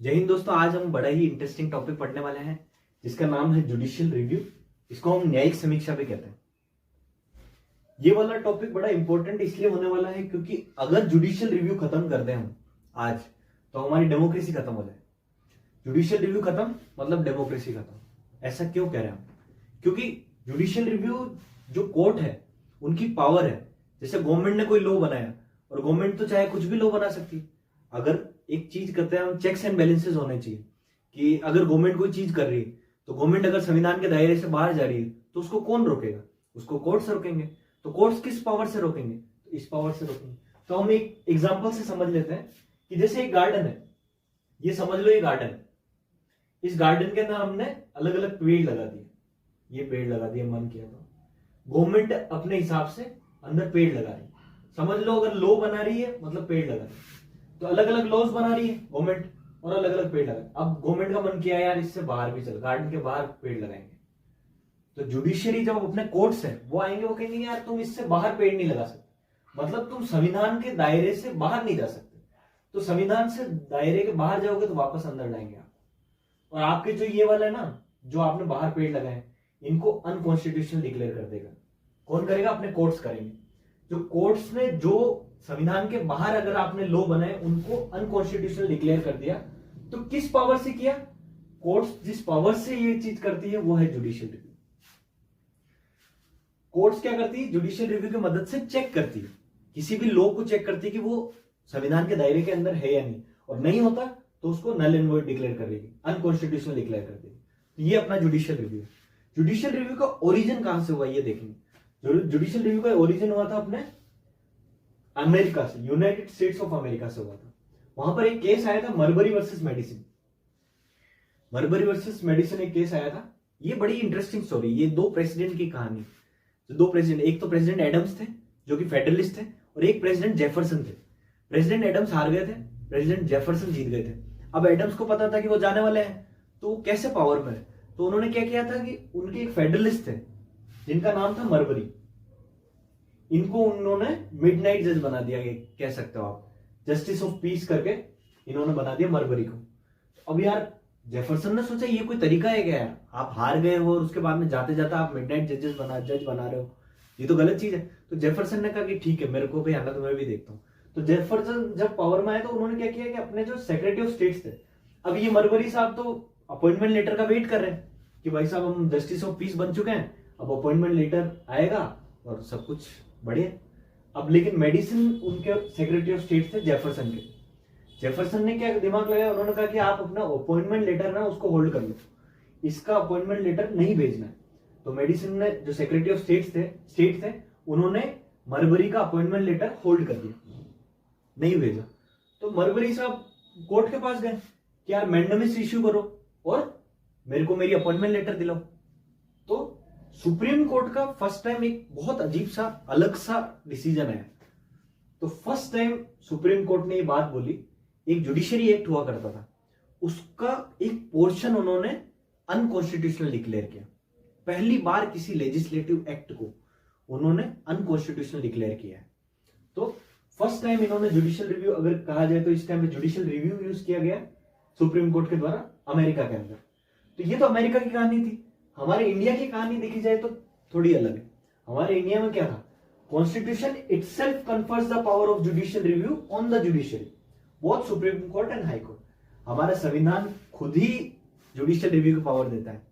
जय हिंद दोस्तों। आज हम बड़ा ही इंटरेस्टिंग टॉपिक पढ़ने वाले हैं जिसका नाम है जुडिशियल रिव्यू। इसको हम न्यायिक समीक्षा भी कहते हैं। ये वाला टॉपिक बड़ा इंपॉर्टेंट इसलिए होने वाला है क्योंकि अगर जुडिशियल रिव्यू खत्म कर दें हम आज तो हमारी डेमोक्रेसी खत्म हो जाए। जुडिशियल रिव्यू खत्म मतलब डेमोक्रेसी खत्म। ऐसा क्यों कह रहे हैं हम? क्योंकि जुडिशियल रिव्यू जो कोर्ट है उनकी पावर है। जैसे गवर्नमेंट ने कोई लॉ बनाया और गवर्नमेंट तो चाहे कुछ भी लॉ बना सकती है। अगर एक चीज करते हैं हम, चेक्स एंड बैलेंसेस होने चाहिए कि अगर गवर्नमेंट कोई चीज कर रही है तो गवर्नमेंट अगर संविधान के दायरे से बाहर जा रही है तो उसको कौन रोकेगा? उसको कोर्ट्स रोकेंगे। तो कोर्ट्स किस पावर से रोकेंगे? तो इस पावर से रोकेंगे। तो हम एक एग्जांपल से समझ लेते हैं कि जैसे एक गार्डन है, ये समझ लो ये गार्डन है। इस गार्डन के अंदर हमने अलग अलग पेड़ लगा दिए। ये पेड़ लगा दिए, मन किया तो गवर्नमेंट अपने हिसाब से अंदर पेड़ लगा रही है। समझ लो अगर लॉ बना रही है मतलब पेड़ लगा रही है। तो अलग अलग लॉज बना रही है गवर्नमेंट और अलग अलग पेड़ लगा। अब गवर्नमेंट का मन किया यार इससे बाहर भी चल, गार्डन के बाहर पेड़ लगाएंगे। तो जुडिशियरी जब अपने कोर्ट्स है वो आएंगे, वो कहेंगे यार तुम इससे बाहर पेड़ नहीं लगा सकते, मतलब तुम संविधान के दायरे से बाहर नहीं जा सकते। तो संविधान से दायरे के बाहर जाओगे तो वापस अंदर लाएंगे आप। और आपके जो ये वाला है ना, जो आपने बाहर पेड़ लगाए, इनको अनकॉन्स्टिट्यूशनल डिक्लेयर कर देगा। कौन करेगा? अपने कोर्ट्स करेंगे। जो कोर्ट्स ने जो संविधान के बाहर अगर आपने लॉ बनाए उनको अनकॉन्स्टिट्यूशनल डिक्लेयर कर दिया। तो किस पावर से किया? कोर्ट्स जिस पावर से ये चीज करती है वो है जुडिशियल रिव्यू। कोर्ट्स क्या करती है? जुडिशियल रिव्यू की मदद से चेक करती है, किसी भी लॉ को चेक करती है कि वो संविधान के दायरे के अंदर है या नहीं, और नहीं होता तो उसको नल एंड वॉइड डिक्लेयर कर देगी, अनकॉन्स्टिट्यूशनल डिक्लेयर कर देगी। तो ये अपना जुडिशियल रिव्यू है। जुडिशियल रिव्यू का ओरिजिन कहां से हुआ ये देखेंगे। जुडिशियल रिव्यू का ओरिजिन हुआ था अपने अमेरिका से, यूनाइटेड स्टेट्स ऑफ अमेरिका से हुआ था। वहां पर एक केस आया था मरबरी वर्सेस मेडिसिन। मरबरी वर्सेस मेडिसिन एक केस आया था। ये बड़ी इंटरेस्टिंग स्टोरी। ये दो प्रेसिडेंट की कहानी। तो दो प्रेसिडेंट, एक तो प्रेसिडेंट एडम्स थे जो कि फेडरलिस्ट थे, और एक प्रेसिडेंट जेफरसन थे। प्रेसिडेंट एडम्स हार गए थे, प्रेसिडेंट जेफरसन जीत गए थे। अब एडम्स को पता था कि वो जाने वाले हैं तो वो कैसे पावर में है। तो उन्होंने क्या किया था कि उनके एक फेडरलिस्ट थे जिनका नाम था मरबरी, इनको उन्होंने मिडनाइट जज बना दिया, कह सकते हो आप, जस्टिस ऑफ पीस करके इन्होंने बना दिया मरबरी को। अब यार जेफरसन ने सोचा ये कोई तरीका है क्या यार, आप हार गए हो और उसके बाद में जाते जाते आप मिडनाइट जज बना रहे हो, ये तो गलत चीज है। तो जेफरसन ने कहा कि ठीक है, मेरे को भी आना तो मैं भी देखता हूँ। तो जेफरसन जब पावर में आए तो उन्होंने क्या किया कि अपने जो सेक्रेटरी ऑफ स्टेट्स थे, अब ये मरबरी साहब तो अपॉइंटमेंट लेटर का वेट कर रहे हैं कि भाई साहब हम जस्टिस ऑफ पीस बन चुके हैं, अब अपॉइंटमेंट लेटर आएगा और सब कुछ बढ़िया। अब लेकिन मेडिसिन उनके सेक्रेटरी ऑफ स्टेट थे जेफरसन के। जेफरसन ने क्या दिमाग लगाया, उन्होंने कहा कि आप अपना अपॉइंटमेंट लेटर ना उसको होल्ड कर लो, इसका अपॉइंटमेंट लेटर नहीं भेजना है। तो मेडिसिन ने जो सेक्रेटरी ऑफ स्टेट थे उन्होंने मरबरी का अपॉइंटमेंट लेटर होल्ड कर दिया, नहीं भेजा। तो मरबरी साहब कोर्ट के पास गए कि यार मैंडेमिस इश्यू करो और मेरे को मेरी अपॉइंटमेंट लेटर दिलाओ। तो सुप्रीम कोर्ट का फर्स्ट टाइम एक बहुत अजीब सा अलग सा डिसीजन है। तो फर्स्ट टाइम सुप्रीम कोर्ट ने ये बात बोली, एक जुडिशरी एक्ट हुआ करता था उसका एक पोर्शन उन्होंने अनकॉन्स्टिट्यूशनल डिक्लेयर किया। पहली बार किसी लेजिस्लेटिव एक्ट को उन्होंने अनकॉन्स्टिट्यूशनल डिक्लेयर किया है। तो फर्स्ट टाइम इन्होंने जुडिशियल रिव्यू, अगर कहा जाए तो इस टाइम पे जुडिशियल रिव्यू यूज किया गया सुप्रीम कोर्ट के द्वारा अमेरिका के अंदर। तो ये तो अमेरिका की कहानी थी। हमारे इंडिया की कहानी देखी जाए तो थोड़ी अलग है। हमारे इंडिया में क्या था, constitution itself confers the power of judicial review on the judiciary, both supreme court and high court. हमारा संविधान खुद ही जुडिशियल रिव्यू की पावर देता है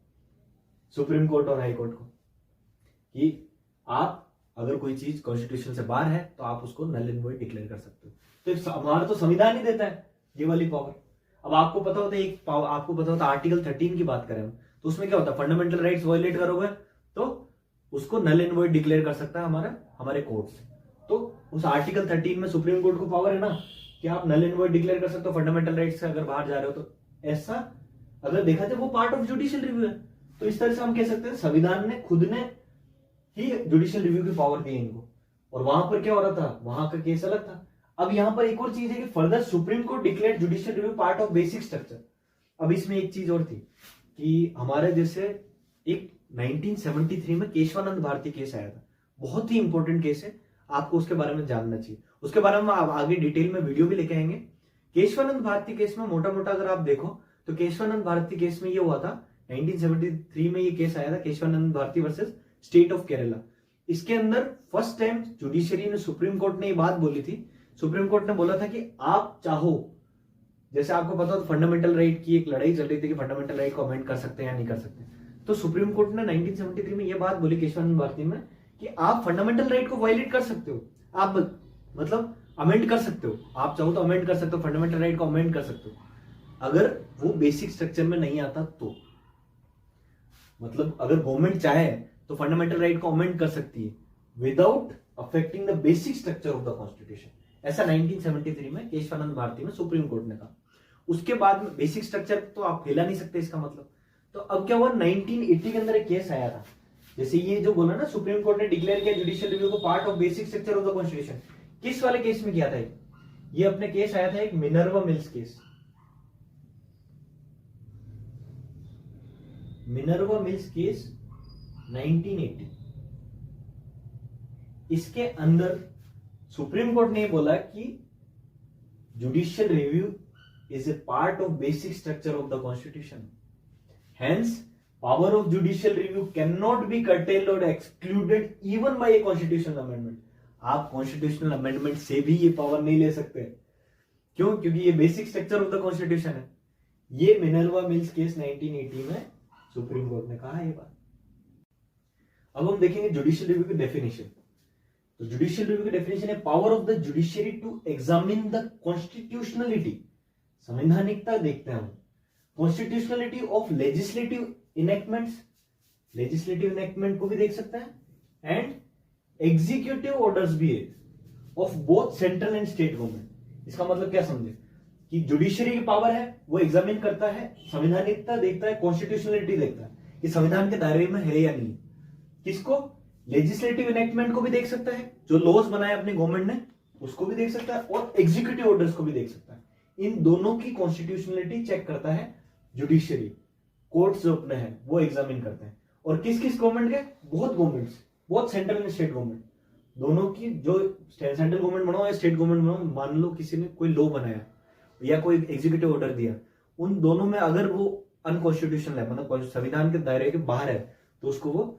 सुप्रीम कोर्ट और हाई कोर्ट को कि आप अगर कोई चीज कॉन्स्टिट्यूशन से बाहर है तो आप उसको नल एंड वॉइड डिक्लेयर कर सकते हो। तो हमारा तो संविधान ही देता है ये वाली पावर। अब आपको पता होता है आपको पता होता आर्टिकल 13 की बात करें हम, तो उसमें क्या होता है, फंडामेंटल राइट्स वायलेट करोगे तो उसको नल एंड वॉइड डिक्लेयर कर सकता है हमारे कोर्ट्स। तो उस आर्टिकल 13 में सुप्रीम कोर्ट को पावर है ना कि आप नल एंड वॉइड डिक्लेयर कर सकते हो फंडामेंटल राइट्स से अगर बाहर जा रहे हो। तो ऐसा अगर देखा जाए वो पार्ट ऑफ जुडिशियल रिव्यू है। तो इस तरह से हम कह सकते हैं संविधान ने खुद ने ही जुडिशियल रिव्यू की पावर दी इनको। और वहां पर क्या हो रहा था, वहां का केस अलग था। अब यहां पर एक और चीज है कि further supreme court declare judicial review part of basic structure. अब इसमें एक चीज और थी कि हमारे जैसे एक 1973 में केशवानंद भारती केस आया था, बहुत ही इंपॉर्टेंट केस है, आपको उसके बारे में जानना चाहिए। उसके बारे में आगे डिटेल में वीडियो भी लेके आएंगे केशवानंद भारती केस में मोटा मोटा अगर आप देखो तो केशवानंद भारती केस में ये हुआ था 1973 में ये केस आया था, Keshavananda Bharati versus state of Kerala. इसके अंदर फर्स्ट टाइम जुडिशरी ने, सुप्रीम कोर्ट ने ये बात बोली थी, सुप्रीम कोर्ट ने बोला था कि आप चाहो, जैसे आपको पता हो फंडामेंटल राइट की एक लड़ाई चल रही थी कि फंडामेंटल राइट को अमेंड कर सकते हैं या नहीं कर सकते, तो सुप्रीम कोर्ट ने 1973 में ये बात बोली केशवानंद भारती में कि आप फंडामेंटल राइट को वायलेट कर सकते हो, आप मतलब अमेंड कर सकते हो, आप चाहो तो अमेंड कर सकते हो, फंडामेंटल राइट को अमेंड कर सकते हो, अगर वो बेसिक स्ट्रक्चर में नहीं आता तो। मतलब अगर गवर्नमेंट चाहे तो फंडामेंटल राइट को अमेंड कर सकती है without affecting the basic structure of the constitution, ऐसा 1973 में केशवानंद भारती में सुप्रीम कोर्ट ने कहा। उसके बाद में बेसिक स्ट्रक्चर तो आप हिला नहीं सकते इसका मतलब। तो अब क्या हुआ, 1980 के अंदर एक केस आया था, जैसे ये जो बोला ना सुप्रीम कोर्ट ने डिक्लेयर किया जुडिशियल रिव्यू को part of basic structure of the constitution, किस वाले केस में किया था ये अपने केस आया था एक Minerva mills case. Minerva mills case 1980, इसके अंदर सुप्रीम कोर्ट ने बोला कि judicial review is a part of basic structure of the constitution, hence power of judicial review can not B curtailed और excluded even bye a constitutional amendment. आप constitutional amendment से भी ये पावर नहीं ले सकते, क्यों? क्योंकि ये basic structure of the constitution है। ये मिनर्वा मिल्स केस 1980 में सुप्रीम कोर्ट ने कहा ये बात। अब हम देखेंगे जुडिशियल रिव्यू की डेफिनेशन। तो जुडिशियल रिव्यू की डेफिनेशन है power of the judiciary to examine the constitutionality, संवैधानिकता देखते हैं हम, constitutionality of legislative enactments, legislative enactment को भी देख सकते हैं, एंड एग्जीक्यूटिव ऑर्डर्स भी है of both central and state government. इसका मतलब क्या समझे कि जुडिशरी की पावर है, वो एग्जामिन करता है, संवैधानिकता देखता है, कॉन्स्टिट्यूशनलिटी देखता है कि संविधान के दायरे में है या नहीं। किसको? लेजिस्लेटिव इनेक्टमेंट को भी देख सकता है, जो लॉज बनाए अपनी गवर्नमेंट ने उसको भी देख सकता है, और एग्जीक्यूटिव ऑर्डर्स को भी देख सकता है। इन दोनों की कॉन्स्टिट्यूशनलिटी चेक करता है जुडिशरी, कोर्ट्स जो अपने हैं वो एग्जामिन करते हैं। और किस किस गवर्नमेंट के? बहुत गवर्नमेंट्स, बहुत सेंट्रल एंड स्टेट गवर्नमेंट दोनों की, जो सेंट्रल गवर्नमेंट बनाओ या स्टेट गवर्नमेंट बनाओ, मान लो किसी ने कोई लॉ बनाया या कोई एग्जीक्यूटिव ऑर्डर दिया, उन दोनों में अगर वो अनकॉन्स्टिट्यूशनल है, मतलब संविधान के दायरे के बाहर है, तो उसको वो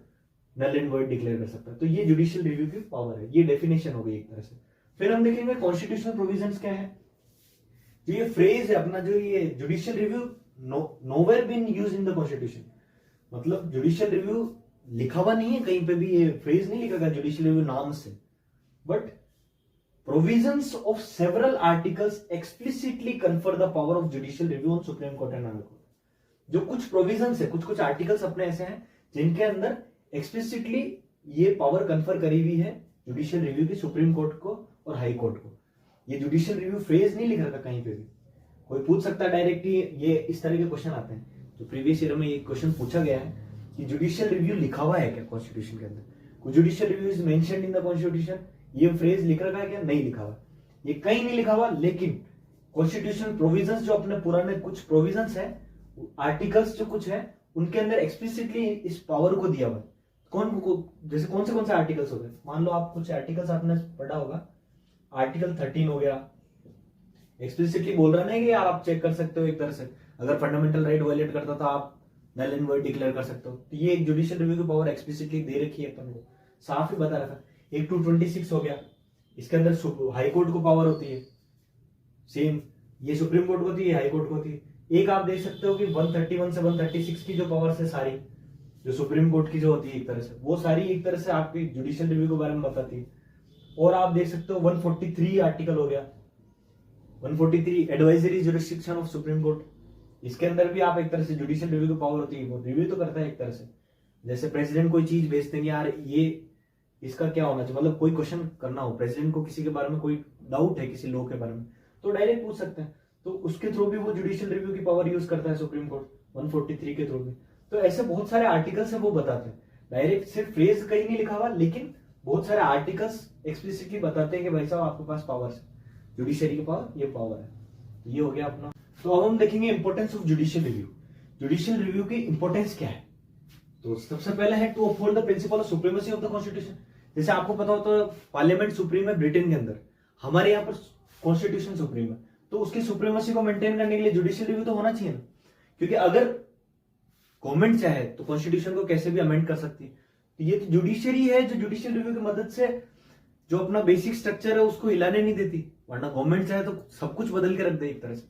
नल एंड वॉइड डिक्लेयर कर सकता है। तो ये जुडिशियल रिव्यू की पावर है, ये डेफिनेशन हो गई एक तरह से। फिर हम देखेंगे कॉन्स्टिट्यूशनल प्रोविजंस क्या है। तो ये फ्रेज है अपना, जो ये judicial review nowhere been used in the constitution, मतलब जुडिशियल रिव्यू लिखा हुआ नहीं है कहीं पे भी, ये फ्रेज नहीं लिखा गया जुडिशियल रिव्यू नाम से, but provisions of several articles explicitly confer the power of judicial review on supreme court and high court. जो कुछ प्रोविजंस है, कुछ कुछ आर्टिकल्स अपने ऐसे हैं जिनके अंदर एक्सप्लिसिटली ये पावर कन्फर करी हुई है जुडिशियल रिव्यू की सुप्रीम कोर्ट को और हाई कोर्ट को। ये जुडिशियल रिव्यू फ्रेज नहीं लिख रखा कहीं पे भी, कोई पूछ सकता है डायरेक्टली, ये इस तरह के क्वेश्चन आते हैं। तो प्रीवियस ईयर में ये क्वेश्चन पूछा गया है कि जुडिशियल रिव्यू लिखा हुआ है क्या कॉन्स्टिट्यूशन के अंदर, judicial review is mentioned in the constitution, ये फ्रेज लिख रखा है क्या? नहीं लिखा हुआ, ये कहीं नहीं लिखा हुआ। लेकिन कॉन्स्टिट्यूशनल प्रोविजंस जो अपने पुराने कुछ प्रोविजंस है, आर्टिकल्स जो कुछ है, उनके अंदर एक्सप्लिसिटली इस पावर को दिया हुआ है। जैसे कौन से आर्टिकल्स हो गए, मान लो आप कुछ आर्टिकल्स आपने पढ़ा होगा, आर्टिकल 13 हो गया, एक्सप्लिसिटली बोल रहा है कि आप चेक कर सकते हो एक तरह से, अगर फंडामेंटल राइट वायलेट करता तो आप नल एंड वॉइड डिक्लेयर कर सकते हो। तो ये एक जुडिशियल रिव्यू की पावर एक्सप्लिसिटली दे रखी है अपन को, साफ ही बता रखा। एक 226 हो गया, इसके अंदर हाई कोर्ट को पावर होती है, सेम ये सुप्रीम कोर्ट को होती है, हाई कोर्ट को होती है। एक आप देख सकते हो कि 131 से 136 की जो पावर्स है सारी, जो सुप्रीम कोर्ट की जो होती है एक तरह से, वो सारी एक तरह से आपकी जुडिशियल रिव्यू के बारे में बताती है। और आप देख सकते हो 143 आर्टिकल हो गया, 143 advisory jurisdiction of supreme court, इसके अंदर भी आप एक तरह से जुडिशियल रिव्यू की पावर होती है, वो रिव्यू तो करता है एक तरह से। जैसे प्रेसिडेंट कोई चीज भेजते हैं, यार ये इसका क्या होना चाहिए, मतलब कोई क्वेश्चन करना हो प्रेसिडेंट को, किसी के बारे में कोई डाउट है किसी लॉ के बारे में, तो डायरेक्ट पूछ सकते हैं, तो उसके थ्रू भी वो जुडिशियल रिव्यू की पावर यूज करता है सुप्रीम कोर्ट 143 के थ्रू भी। तो ऐसे बहुत सारे आर्टिकल्स है वो बताते हैं, डायरेक्ट सिर्फ फ्रेज कहीं नहीं लिखा हुआ, लेकिन बहुत सारे आर्टिकल्स एक्सप्लिसिटली बताते हैं कि भाई साहब आपके पास पावर है, जुडिशरी की पावर, ये पावर है। तो ये हो गया अपना। तो अब हम देखेंगे importance of judicial review. Judicial review की इंपॉर्टेंस क्या है? तो सबसे पहले है to uphold the principle of supremacy of the constitution. जैसे आपको पता हो तो पार्लियामेंट सुप्रीम है ब्रिटेन के अंदर, हमारे यहाँ पर कॉन्स्टिट्यूशन सुप्रीम है, तो उसकी सुप्रीमेसी को मेंटेन करने के लिए जुडिशियल रिव्यू तो होना चाहिए ना, क्योंकि अगर गवर्नमेंट चाहे तो कॉन्स्टिट्यूशन को कैसे भी अमेंड कर सकती है। तो ये तो जुडिशरी है जो जुडिशियल रिव्यू की मदद से जो अपना बेसिक स्ट्रक्चर है उसको हिलाने नहीं देती, वरना गवर्नमेंट चाहे तो सब कुछ बदल के रख दे एक तरह से।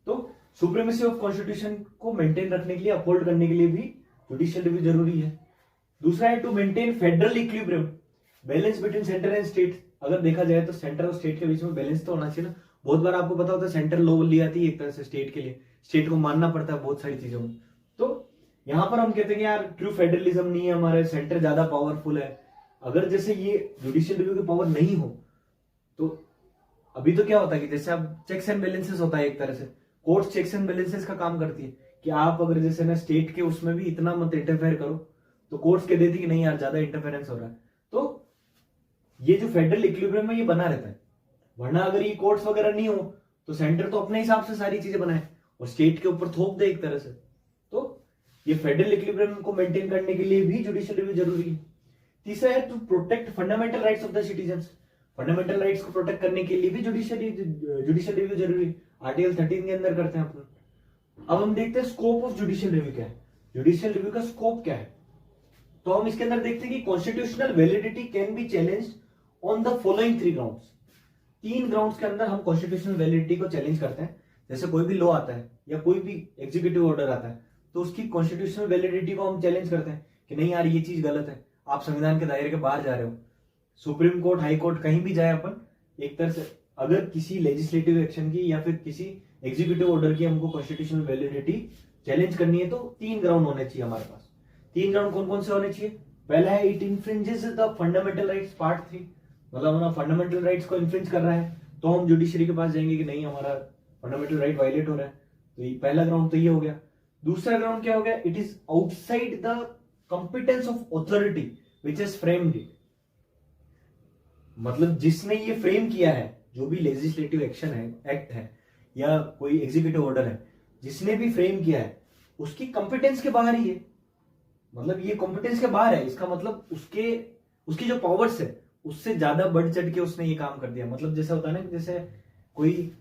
तो सुप्रीमेसी ऑफ कॉन्स्टिट्यूशन को मेंटेन रखने के लिए, अपहोल्ड करने के लिए भी जुडिशियल रिव्यू जरूरी है। दूसरा है to maintain federal equilibrium, balance between centre and state. अगर देखा जाए तो सेंटर और स्टेट के बीच में बैलेंस तो होना चाहिए ना। बहुत बार आपको पता होता है सेंटर लॉ ली आती है एक तरह से स्टेट के लिए, स्टेट को मानना पड़ता है बहुत सारी चीजों में। तो यहां पर हम कहते हैं कि यार ट्रू फेडरलिज्म नहीं है, हमारे सेंटर ज्यादा पावरफुल है। अगर जैसे ये जुडिशियल रिव्यू की पावर नहीं हो तो अभी तो क्या होता है कि जैसे अब चेक्स एंड बैलेंसेस होता है एक तरह से, कोर्ट चेक्स एंड बैलेंसेस का काम करती है कि आप अगर जैसे ना स्टेट के उसमें भी इतना मत इंटरफेयर करो, तो कोर्ट्स कह देती कि नहीं यार ज्यादा इंटरफेरेंस हो रहा है। तो ये जो फेडरल इक्विलिब्रियम है ये बना रहता है, वरना अगर ये कोर्ट्स वगैरह नहीं हो तो सेंटर तो अपने हिसाब से सारी चीजें बनाए और स्टेट के ऊपर थोप दे एक तरह से। तो ये फेडरल इक्विलिब्रियम को मेंटेन करने के लिए भी जुडिशियल रिव्यू जरूरी है। तीसरा है to protect fundamental rights of the citizens, fundamental rights को प्रोटेक्ट करने के लिए भी जुडिशियल रिव्यू जरूरी है। आर्टिकल 13 के अंदर करते हैं अपन। अब हम देखते हैं स्कोप ऑफ जुडिशियल रिव्यू क्या है, जुडिशियल रिव्यू का स्कोप क्या है। तो हम इसके अंदर देखते हैं कि constitutional validity can be challenged on the following 3 grounds. 3 grounds के अंदर हम कॉन्स्टिट्यूशनल वैलिडिटी को चैलेंज करते हैं। जैसे कोई भी लॉ आता है या कोई भी एग्जीक्यूटिव ऑर्डर आता है तो उसकी कॉन्स्टिट्यूशनल वैलिडिटी को हम चैलेंज करते हैं कि नहीं यार ये चीज गलत है, आप संविधान के दायरे के बाहर जा रहे हो। सुप्रीम कोर्ट, हाई कोर्ट, कहीं भी जाए अपन, एक तरह से अगर किसी लेजिस्लेटिव एक्शन की या फिर किसी एग्जीक्यूटिव ऑर्डर की हमको कॉन्स्टिट्यूशनल वैलिडिटी चैलेंज करनी है तो 3 ग्राउंड होने चाहिए हमारे पास। 3 ग्राउंड कौन कौन से होने चाहिए? पहला है it infringes the fundamental rights, part 3, मतलब हमारा फंडामेंटल राइट्स को इन्फ्रिंज कर रहा है तो हम जुडिशरी के पास जाएंगे कि नहीं हमारा फंडामेंटल राइट वायलेट हो रहा है। तो ये पहला ग्राउंड तो ये हो गया। दूसरा ग्राउंड क्या हो गया? It is outside the competence of authority which is framed it, मतलब जिसने ये फ्रेम किया है, जो भी लेजिस्लेटिव एक्शन है, एक्ट है या कोई एग्जीक्यूटिव ऑर्डर है, जिसने भी फ्रेम किया है उसकी कंपिटेंस के बाहर ही है। मतलब ये कॉम्पिटेंस के बाहर है, इसका मतलब उसकी जो पावर्स है उससे ज्यादा बढ़ चढ़ के उसने ये काम कर दिया। मतलब जैसा होता है ना कि जैसे कोई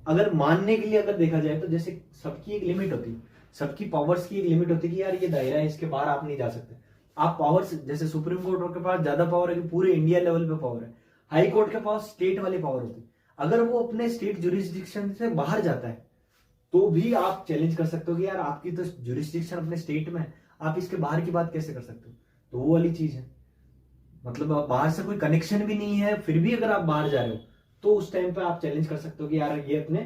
अगर मानने के लिए अगर देखा जाए तो जैसे सबकी एक लिमिट होती है, सबकी पावर्स की एक लिमिट होती है कि यार ये दायरा है, इसके बाहर आप नहीं जा सकते। आप पावर्स, जैसे सुप्रीम कोर्ट के पास ज्यादा पावर है कि पूरे इंडिया लेवल पे पावर है, हाई कोर्ट के पास स्टेट वाली पावर होती है। अगर वो अपने स्टेट जुरिस्डिक्शन से बाहर जाता है तो भी आप चैलेंज कर सकते हो कि यार आपकी तो जुरिस्डिक्शन अपने स्टेट में है, आप इसके बाहर की बात कैसे कर सकते हो। तो वो वाली चीज है, मतलब बाहर से कोई कनेक्शन भी नहीं है फिर भी अगर आप बाहर जा रहे हो तो उस टाइम पे आप चैलेंज कर सकते हो कि यार ये अपने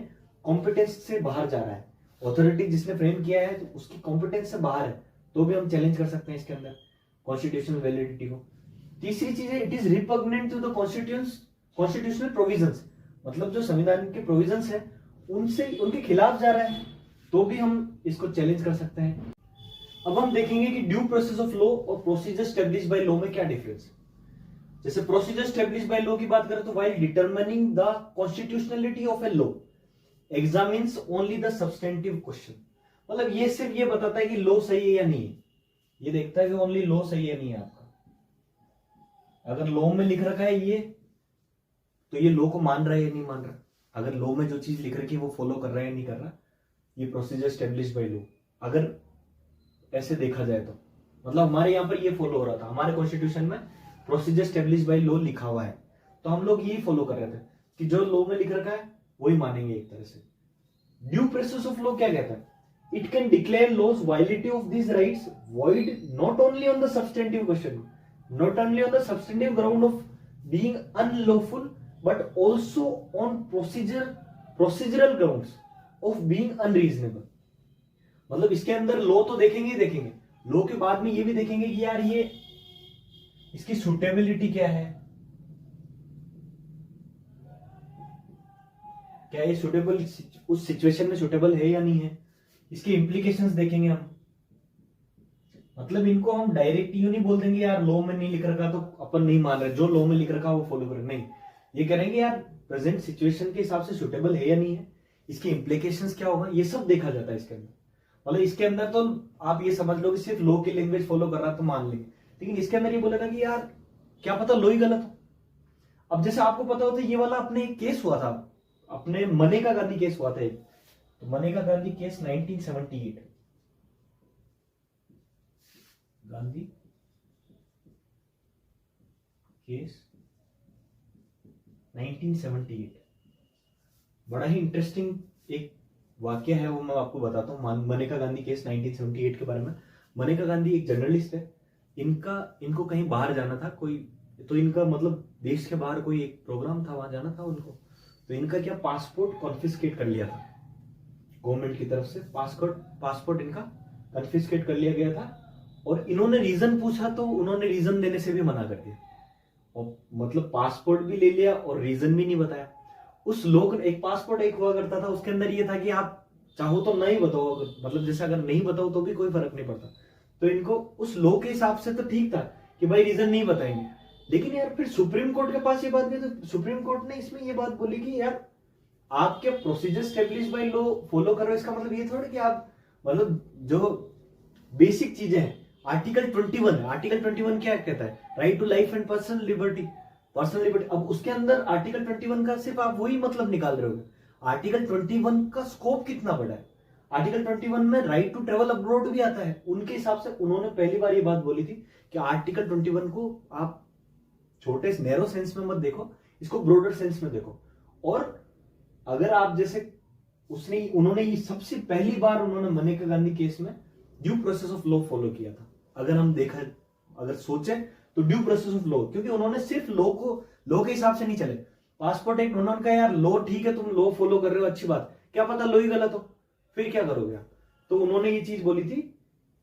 कॉम्पिटेंस से बाहर जा रहा है, ऑथोरिटी जिसने फ्रेम किया है तो उसकी कॉम्पिटेंस से बाहर है, तो भी हम चैलेंज कर सकते हैं इसके अंदर कॉन्स्टिट्यूशनल वैलिडिटी को। तीसरी चीज है it is repugnant to the constitutional provisions, मतलब जो संविधान के प्रोविजंस है उनसे उनके खिलाफ जा रहा है तो भी हम इसको चैलेंज कर सकते हैं। अब हम देखेंगे कि ड्यू प्रोसेस ऑफ लॉ और प्रोसीजर स्टैब्लिश बाय लॉ में क्या डिफरेंस है। जैसे प्रोसीजर स्टैब्लिश बाय लॉ की बात करें तो while determining the constitutionality of a law examines only the substantive question, मतलब ये सिर्फ ये बताता है कि लॉ सही है या नहीं है, ये देखता है कि ओनली लॉ सही है नहीं है आपका। अगर लॉ में लिख रखा है ये तो ये लॉ को मान रहा है या नहीं मान रहा, अगर लॉ में जो चीज लिख रखी है वो फॉलो कर रहा है या नहीं कर रहा, ये प्रोसीजर स्टैब्लिश बाय लॉ। अगर ऐसे देखा जाए तो मतलब हमारे यहाँ पर ये फॉलो हो रहा था, हमारे कॉन्स्टिट्यूशन में प्रोसीजर स्टैब्लिश बाय लॉ लिखा हुआ है तो हम लोग यही फॉलो कर रहे थे कि जो लॉ में लिख रखा है वही मानेंगे एक तरह से। ड्यू प्रोसेस ऑफ लॉ क्या कहता है? It can declare laws violative of this rights void not only on the substantive question, not only on the substantive ground of being unlawful but also on procedural grounds of being unreasonable. मतलब इसके अंदर law तो देखेंगे, law के बाद में ये भी देखेंगे कि यार ये इसकी सुटेबिलिटी क्या है, क्या ये सुटेबल उस सिचुएशन में सुटेबल है या नहीं है, इसके इंप्लीकेशंस देखेंगे हम। मतलब इनको हम डायरेक्ट यूं नहीं बोल देंगे यार लॉ में नहीं लिख रखा तो अपन नहीं मान रहे, जो लॉ में लिख रखा वो फॉलो करें, नहीं, ये करेंगे यार प्रेजेंट सिचुएशन के हिसाब से सुटेबल है या नहीं है, इसके इंप्लीकेशंस क्या होगा, ये सब देखा जाता है इसके अंदर। मतलब इसके अंदर तो आप ये समझ लो कि सिर्फ लॉ की लैंग्वेज फॉलो कर रहा तो मान लेंगे, लेकिन इसके अंदर ये बोलेगा कि यार क्या पता लॉ ही गलत हो। अब जैसे आपको पता होता है ये वाला अपने केस हुआ था अपने मनेका गांधी केस हुआ था एक, तो मनेका गांधी केस 1978, गांधी केस 1978, बड़ा ही इंटरेस्टिंग एक वाक्य है, वो मैं आपको बताता हूँ मनेका गांधी केस 1978 के बारे में। मनेका गांधी एक जर्नलिस्ट है, इनको कहीं बाहर जाना था कोई, तो इनका मतलब देश के बाहर कोई एक प्रोग्राम था, वहां जाना था उनको, तो इनका क्या पासपोर्ट कॉन्फिस्केट कर लिया था गवर्नमेंट की तरफ से, पासपोर्ट इनका कॉन्फिस्केट कर लिया गया था। और इन्होंने रीजन पूछा तो उन्होंने रीजन देने से भी मना कर दिया, और मतलब पासपोर्ट भी ले लिया और रीजन भी नहीं बताया। उस लोग एक पासपोर्ट एक हुआ करता था, उसके अंदर ये था कि आप चाहो तो नहीं बताओ, मतलब जैसे अगर नहीं बताओ तो भी कोई फर्क नहीं पड़ता। तो इनको उस लॉ के हिसाब से तो ठीक था कि भाई रीजन नहीं बताएंगे, लेकिन यार फिर सुप्रीम कोर्ट के पास ये बात गई, तो सुप्रीम कोर्ट ने इसमें ये बात बोली कि यार आपके procedure establish by law follow करो, इसका मतलब ये थोड़ा कि आप मतलब जो बेसिक चीजें हैं, आर्टिकल 21 है, आर्टिकल 21 क्या कहता है, right to life and personal liberty, अब उसके अंदर आर्टिकल 21 का सिर्फ आप वही मतलब निकाल रहे हो। आर्टिकल 21 का स्कोप कितना बड़ा है, आर्टिकल 21 में राइट टू ट्रेवल अब्रॉड भी आता है। उनके हिसाब से उन्होंने पहली बार ये बात बोली थी कि आर्टिकल 21 को आप छोटे नैरो सेंस में मत देखो, इसको ब्रॉडर सेंस में देखो। और अगर आप जैसे उन्होंने ये सबसे पहली बार उन्होंने मनेका गांधी केस में due process of law follow किया था। अगर हम अगर सोचे तो ड्यू प्रोसेस ऑफ लॉ, क्योंकि उन्होंने सिर्फ लॉ के हिसाब से नहीं चले। पासपोर्ट एक्ट उन्होंने कहा यार लॉ ठीक है, तुम लॉ फॉलो कर रहे हो, अच्छी बात, क्या पता लॉ ही गलत हो, फिर क्या करोगे आप। तो उन्होंने ये चीज बोली थी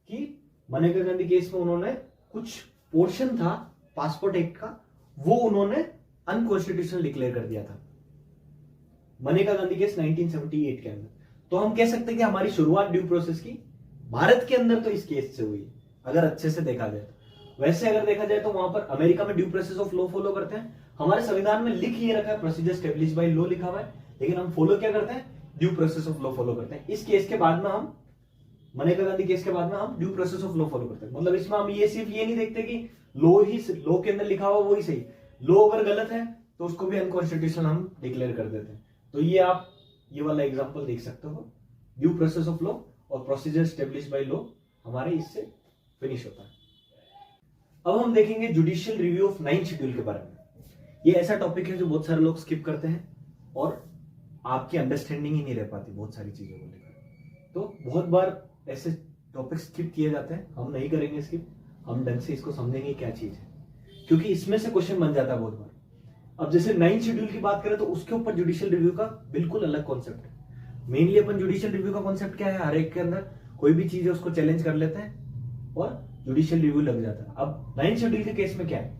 कि मनेका गांधी केस में उन्होंने कुछ पोर्शन था पासपोर्ट एक्ट का, वो उन्होंने अनकॉन्स्टिट्यूशनल डिक्लेयर कर दिया था मनेका गांधी केस 1978 के अंदर। तो हम कह सकते हैं कि हमारी शुरुआत ड्यू प्रोसेस की भारत के अंदर तो इस केस से हुई, अगर अच्छे से देखा जाए तो। वैसे अगर देखा जाए तो वहां पर अमेरिका में due process of law follow करते हैं, हमारे संविधान में लिख ये रखा है प्रोसीजर स्टेब्लिश बाय लॉ लिखा हुआ है, लेकिन हम फॉलो क्या करते हैं, due process of law follow करते हैं। इस केस के बाद में हम मनेका गांधी केस के बाद में हम due process of law follow करते हैं। मतलब इसमें हम ये सिर्फ ये नहीं देखते कि लॉ के अंदर लिखा हुआ वही सही, लॉ अगर गलत है तो उसको भी अनकॉन्स्टिट्यूशनल हम डिक्लेयर कर देते हैं। तो ये आप ये वाला एग्जांपल देख सकते हो, ड्यू प्रोसेस ऑफ लॉ और प्रोसीजर स्टेब्लिश बाय लॉ हमारे इससे फिनिश होता है। अब हम देखेंगे judicial review of 9th schedule के बारे में। ये ऐसा टॉपिक है जो बहुत सारे लोग स्किप करते हैं और आपकी अंडरस्टैंडिंग ही नहीं रह पाती बहुत सारी चीजों को लेकर। तो बहुत बार ऐसे टॉपिक स्किप किए जाते हैं, हम नहीं करेंगे स्किप, हम ढंग से इसको समझेंगे क्या चीज है, क्योंकि इसमें से क्वेश्चन बन जाता है बहुत बार। अब जैसे 9th शेड्यूल की बात करें तो उसके ऊपर जुडिशियल रिव्यू का बिल्कुल अलग कॉन्सेप्ट है। मेनली अपन जुडिशियल रिव्यू का कॉन्सेप्ट क्या है, हर एक के अंदर कोई भी चीज है उसको चैलेंज कर लेते हैं और जुडिशियल रिव्यू लग जाता है। अब 9th शेड्यूल के केस में क्या है,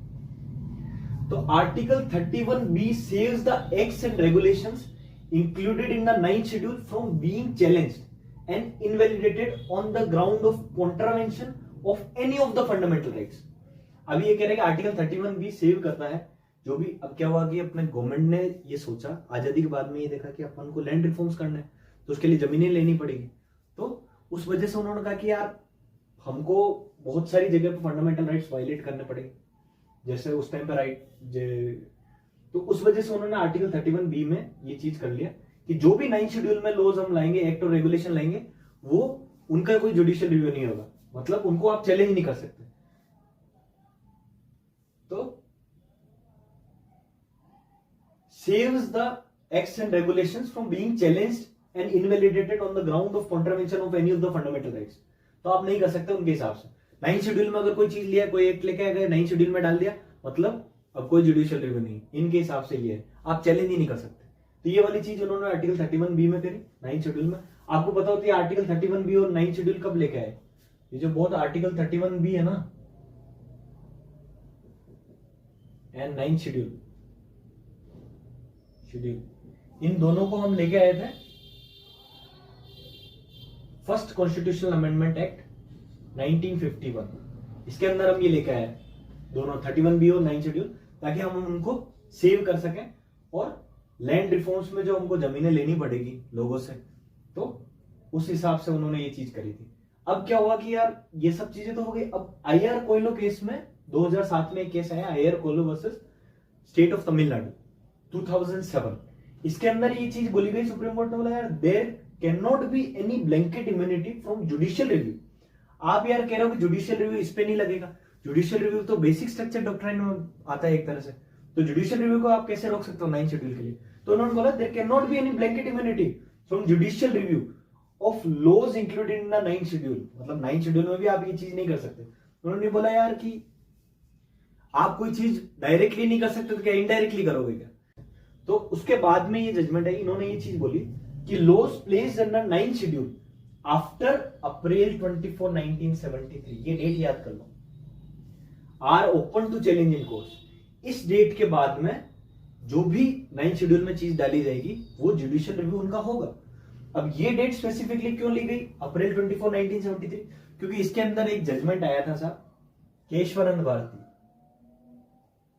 तो article 31B saves the acts and regulations included in the 9th schedule from being challenged and invalidated on the ground of contravention of any of the fundamental rights. अभी ये कह रहे हैं कि आर्टिकल 31B सेव करता है जो भी। अब क्या हुआ कि अपने गवर्नमेंट ने ये सोचा आजादी के बाद में, ये देखा कि अपन को लैंड रिफॉर्म्स करना है तो उसके लिए जमीनें लेनी पड़ेगी, तो उस वजह से उन्होंने कहा कि यार हमको बहुत सारी जगह पे फंडामेंटल राइट्स वायलेट करने पड़ेंगे, जैसे उस टाइम पे तो उस वजह से उन्होंने आर्टिकल 31B में ये चीज कर लिया कि जो भी 9th शेड्यूल में लॉज हम लाएंगे, एक्ट और रेगुलेशन लाएंगे, वो उनका कोई जुडिशियल रिव्यू नहीं होगा, मतलब उनको आप चैलेंज नहीं कर सकते। तो saves the acts and regulations from being challenged and invalidated on the ground of contravention of any of the fundamental rights। तो आप नहीं कर सकते उनके हिसाब से। 9th शेड्यूल में अगर कोई चीज लिया, कोई एक्ट लेके गए 9th शेड्यूल में डाल दिया, मतलब अब कोई जुडिशियल रिव्यू नहीं, इनके हिसाब से ये है, आप चैलेंज ही नहीं कर सकते। तो ये वाली चीज उन्होंने आर्टिकल 31B में करी 9th शेड्यूल में। आपको पता होती है आर्टिकल 31B और 9th शेड्यूल कब लेके आए, ये जो बहुत आर्टिकल 31B है ना एंड 9th शेड्यूल, इन दोनों को हम लेके आए थे फर्स्ट कॉन्स्टिट्यूशनल अमेंडमेंट एक्ट 1951। इसके अंदर हम ये लेके आए दोनों 31B और 9th शेड्यूल, ताकि हम उनको सेव कर सकें और लैंड रिफॉर्म्स में जो हमको जमीनें लेनी पड़ेगी लोगों से, तो उस हिसाब से उन्होंने ये चीज करी थी। अब क्या हुआ कि यार ये सब चीजें तो हो गई। अब आईआर कोयलो केस में 2007 में एक केस आया, IR Coelho versus state of Tamil Nadu 2007। इसके अंदर ये चीज बोली गई, सुप्रीम कोर्ट ने बोला यार there can not be any blanket immunity from judicial review. आप यार कह रहे हो कि जुडिशियल रिव्यू इस पे नहीं लगेगा, जुडिशियल रिव्यू तो बेसिक स्ट्रक्चर डॉक्ट्राइन में आता है एक तरह से, तो जुडिशियल रिव्यू को आप कैसे रोक सकते हो 9 शेड्यूल के लिए। तो उन्होंने बोला there can not be any blanket immunity from judicial review of laws included in the 9 schedule, मतलब 9 शेड्यूल में भी आप ये चीज नहीं कर सकते। उन्होंने बोला यार कि आप कोई चीज डायरेक्टली नहीं कर सकते तो क्या इनडायरेक्टली करोगे क्या। तो उसके बाद में ये जजमेंट है, इन्होंने ये चीज बोली कि laws placed under 9 schedule after April 24, 1973, ये डेट याद कर लो, are open to challenge in court. इस डेट के बाद में जो भी 9 शेड्यूल में चीज डाली जाएगी वो जुडिशियल रिव्यू उनका होगा। अब ये डेट स्पेसिफिकली क्यों ली गई अप्रैल 24, 1973, क्योंकि इसके अंदर एक जजमेंट आया था साहब Keshavananda Bharati,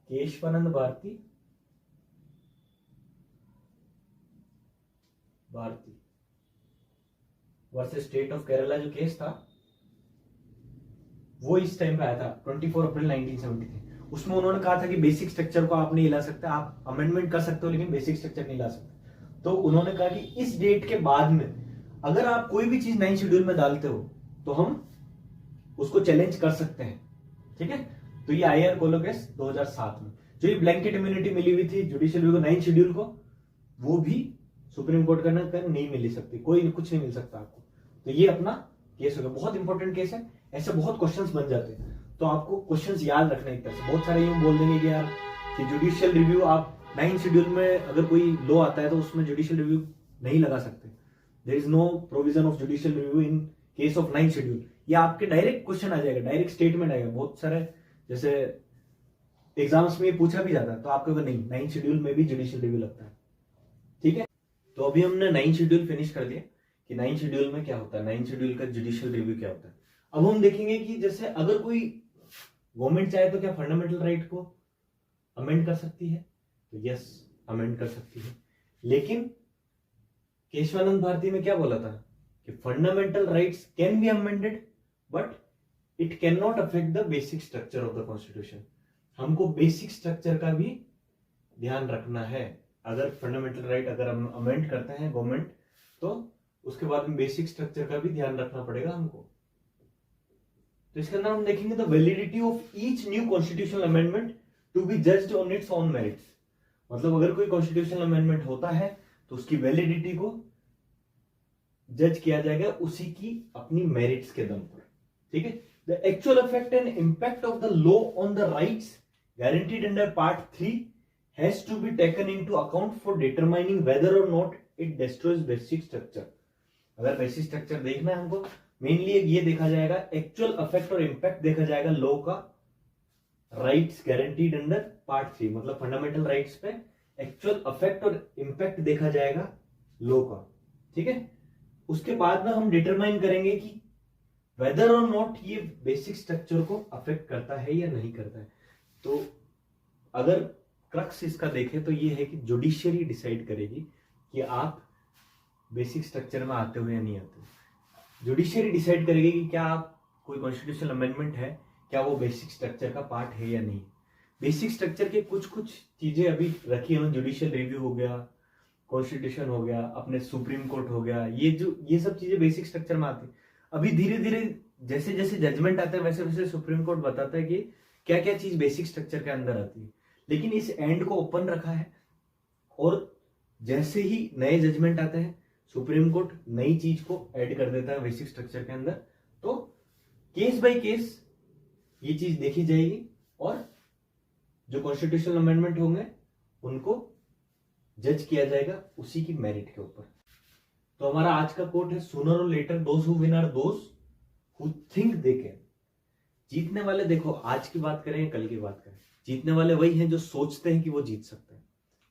Keshavananda Bharati versus state of Kerala जो केस था वो इस टाइम पे आया था 24 अप्रैल 1973। उसमें उन्होंने कहा था कि बेसिक स्ट्रक्चर को आप नहीं ला सकते, आप अमेंडमेंट कर सकते हो लेकिन बेसिक स्ट्रक्चर नहीं ला सकते। तो उन्होंने कहा कि इस डेट के बाद में अगर आप कोई भी चीज 9 शेड्यूल में डालते हो तो हम उसको चैलेंज कर सकते हैं, ठीक है। तो ये आईआर कोलो केस 2007 में जो ये ब्लैंकेट इम्यूनिटी मिली हुई थी जुडिशियल रिव्यू को 9 शेड्यूल को, वो भी सुप्रीम कोर्ट का नहीं मिल सकती, कोई कुछ नहीं मिल सकता आपको। तो ये अपना केस हो गया, बहुत इंपॉर्टेंट केस है, ऐसे बहुत क्वेश्चंस बन जाते हैं। तो आपको क्वेश्चंस याद रखना एक तरह से, बहुत सारे यूं बोल देंगे कि यार कि जुडिशियल रिव्यू आप 9 शेड्यूल में अगर कोई लॉ आता है तो उसमें जुडिशियल रिव्यू नहीं लगा सकते, there is no provision of judicial review in case of 9 schedule. ये आपके डायरेक्ट क्वेश्चन आ जाएगा, डायरेक्ट स्टेटमेंट आएगा, बहुत सारे जैसे एग्जाम्स में पूछा भी जाता है, तो आपको नहीं 9 शेड्यूल में भी जुडिशियल रिव्यू लगता है, ठीक है। तो अभी हमने 9 शेड्यूल फिनिश कर दिया कि 9 शेड्यूल में क्या होता है, 9 शेड्यूल का जुडिशियल रिव्यू क्या होता है। अब हम देखेंगे कि जैसे अगर कोई गवर्नमेंट चाहे तो क्या फंडामेंटल राइट को अमेंड कर सकती है, तो यस अमेंड कर सकती है। लेकिन केशवानंद भारती में क्या बोला था कि fundamental rights can be amended but it can not affect the basic structure of the constitution. हमको बेसिक स्ट्रक्चर का भी ध्यान रखना है। अगर फंडामेंटल राइट अगर हम अमेंड करते हैं गवर्नमेंट तो उसके बाद में बेसिक स्ट्रक्चर का भी ध्यान रखना पड़ेगा हमको। तो इसके अंदर हम देखेंगे the validity of each new constitutional amendment to be judged on its own merits. मतलब अगर कोई कॉन्स्टिट्यूशनल अमेंडमेंट होता है तो उसकी वैलिडिटी को जज किया जाएगा उसी की अपनी मेरिट्स के दम पर, ठीक है। The actual effect and impact of the law on the rights guaranteed under part 3 has to be taken into account for determining whether or not it destroys basic structure। अगर बेसिक स्ट्रक्चर देखना है हमको mainly ये देखा जाएगा, actual effect और impact देखा जाएगा लॉ का राइट्स गारंटीड अंडर पार्ट 3, मतलब फंडामेंटल राइट्स पे एक्चुअल इफेक्ट और इंपैक्ट देखा जाएगा लॉ का, ठीक है। उसके बाद में हम डिटरमाइन करेंगे कि वेदर और नॉट ये बेसिक स्ट्रक्चर को अफेक्ट करता है या नहीं करता है। तो अगर क्रक्स इसका देखें तो ये है कि जुडिशियरी डिसाइड करेगी कि आप बेसिक स्ट्रक्चर में आते हो या नहीं आते। जुडिशियरी डिसाइड करेगी कि क्या आप कोई कॉन्स्टिट्यूशनल अमेंडमेंट है क्या वो बेसिक स्ट्रक्चर का पार्ट है या नहीं। बेसिक स्ट्रक्चर के कुछ कुछ चीजें अभी रखी है, जुडिशियल रिव्यू हो गया, कॉन्स्टिट्यूशन हो गया, अपने सुप्रीम कोर्ट हो गया, ये सब चीजें बेसिक स्ट्रक्चर में आती है। अभी धीरे धीरे जैसे जैसे जजमेंट आता है वैसे वैसे सुप्रीम कोर्ट बताता है कि क्या क्या चीज बेसिक स्ट्रक्चर के अंदर आती है, लेकिन इस एंड को ओपन रखा है और जैसे ही नए जजमेंट आते हैं सुप्रीम कोर्ट नई चीज को ऐड कर देता है बेसिक स्ट्रक्चर के अंदर। तो केस बाय केस ये चीज देखी जाएगी और जो कॉन्स्टिट्यूशनल अमेंडमेंट होंगे उनको जज किया जाएगा उसी की मेरिट के ऊपर। तो हमारा आज का कोट है सूनर और later those who win are those who think they can. जीतने वाले, देखो आज की बात करें या कल की बात करें, जीतने वाले वही हैं जो सोचते हैं कि वो जीत सकते हैं।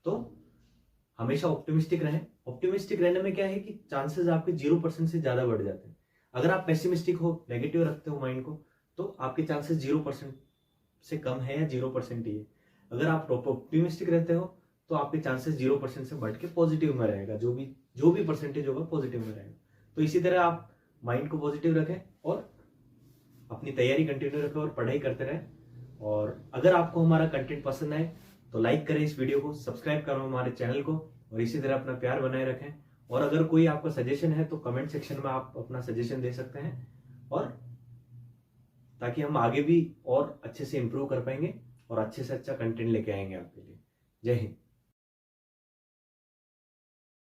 तो हमेशा ऑप्टिमिस्टिक रहें। ऑप्टिमिस्टिक रहने में क्या है कि चांसेस आपके 0% से ज्यादा बढ़ जाते हैं। अगर आप पेसिमिस्टिक हो, नेगेटिव रखते हो माइंड को, तो आपके चांसेस 0% से कम है या 0% ही है। अगर आप ऑप्टिमिस्टिक रहते हो तो आपके चांसेस 0% से बढ़ के पॉजिटिव में रहेगा, जो भी परसेंटेज होगा पॉजिटिव में रहेगा। तो इसी तरह आप माइंड को पॉजिटिव रखें और अपनी तैयारी कंटिन्यू रखें और पढ़ाई करते रहें। और अगर आपको हमारा कंटेंट पसंद आए तो लाइक करें इस वीडियो को, सब्सक्राइब करो हमारे चैनल को और इसी तरह अपना प्यार बनाए रखें। और अगर कोई आपका सजेशन है तो कमेंट सेक्शन में आप अपना सजेशन दे सकते हैं, और ताकि हम आगे भी और अच्छे से इंप्रूव कर पाएंगे और अच्छे से अच्छा कंटेंट लेके आएंगे आपके लिए। जय हिंद।